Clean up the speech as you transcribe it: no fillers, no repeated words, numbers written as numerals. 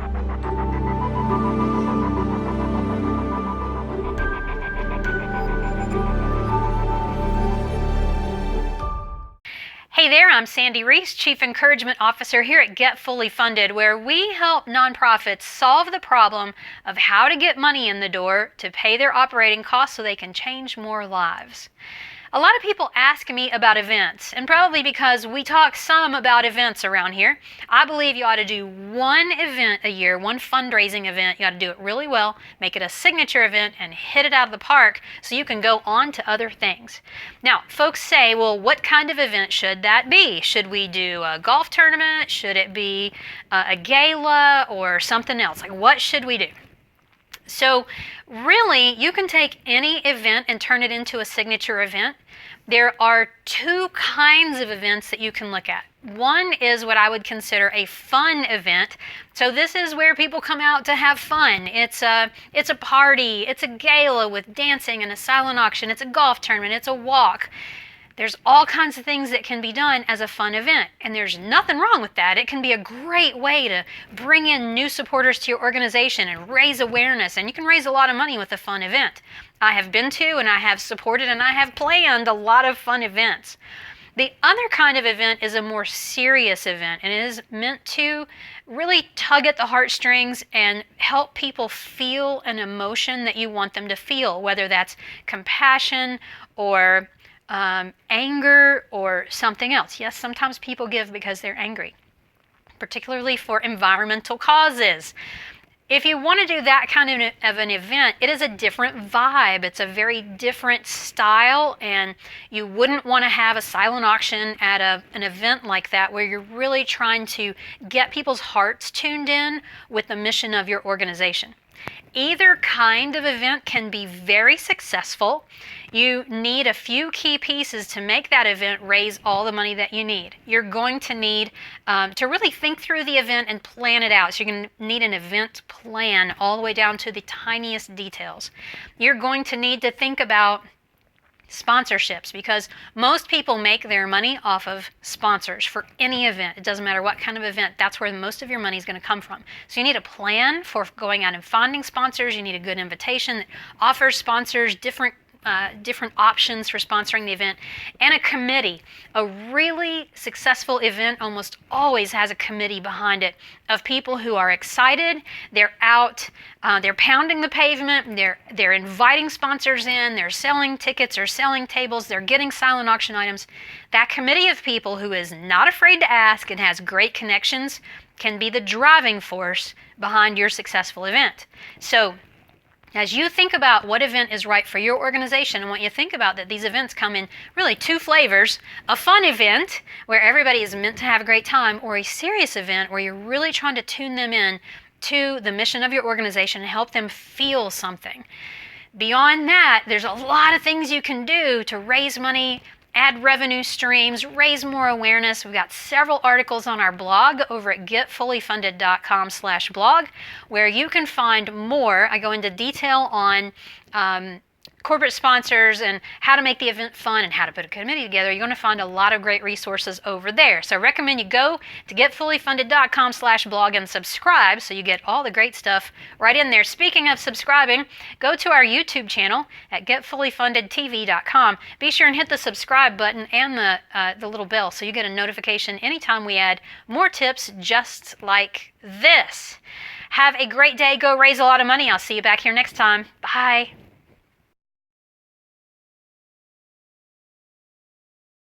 Hey there, I'm Sandy Reese, Chief Encouragement Officer here at Get Fully Funded, where we help nonprofits solve the problem of how to get money in the door to pay their operating costs so they can change more lives. A lot of people ask me about events, and probably because we talk some about events around here. I believe you ought to do one event a year, one fundraising event. You ought to do it really well, make it a signature event, and hit it out of the park so you can go on to other things. Now, folks say, well, what kind of event should that be? Should we do a golf tournament? Should it be a gala or something else? Like, what should we do? So really, you can take any event and turn it into a signature event. There are two kinds of events that you can look at. One is what I would consider a fun event. So this is where people come out to have fun. It's a party, it's a gala with dancing and a silent auction, it's a golf tournament, it's a walk. There's all kinds of things that can be done as a fun event, and there's nothing wrong with that. It can be a great way to bring in new supporters to your organization and raise awareness, and you can raise a lot of money with a fun event. I have been to, and I have supported, and I have planned a lot of fun events. The other kind of event is a more serious event, and it is meant to really tug at the heartstrings and help people feel an emotion that you want them to feel, whether that's compassion or anger or something else. Yes, sometimes people give because they're angry, particularly for environmental causes. If you want to do that kind of an event, it is a different vibe. It's a very different style, and you wouldn't want to have a silent auction at an event like that where you're really trying to get people's hearts tuned in with the mission of your organization. Either kind of event can be very successful. You need a few key pieces to make that event raise all the money that you need. You're going to need to really think through the event and plan it out. So you're going to need an event plan all the way down to the tiniest details. You're going to need to think about sponsorships, because most people make their money off of sponsors for any event. It doesn't matter what kind of event. That's where most of your money is going to come from. So you need a plan for going out and finding sponsors. You need a good invitation that offers sponsors different options for sponsoring the event, and a committee. A really successful event almost always has a committee behind it of people who are excited. They're out, they're pounding the pavement, they're inviting sponsors in, they're selling tickets or selling tables, they're getting silent auction items. That committee of people who is not afraid to ask and has great connections can be the driving force behind your successful event. So as you think about what event is right for your organization, I want you to think about that these events come in really two flavors: a fun event where everybody is meant to have a great time, or a serious event where you're really trying to tune them in to the mission of your organization and help them feel something. Beyond that, there's a lot of things you can do to raise money, add revenue streams, raise more awareness. We've got several articles on our blog over at getfullyfunded.com/blog where you can find more. I go into detail on corporate sponsors and how to make the event fun and how to put a committee together. You're going to find a lot of great resources over there. So I recommend you go to getfullyfunded.com/blog and subscribe so you get all the great stuff right in there. Speaking of subscribing, go to our YouTube channel at getfullyfundedtv.com. Be sure and hit the subscribe button and the little bell so you get a notification anytime we add more tips just like this. Have a great day. Go raise a lot of money. I'll see you back here next time. Bye.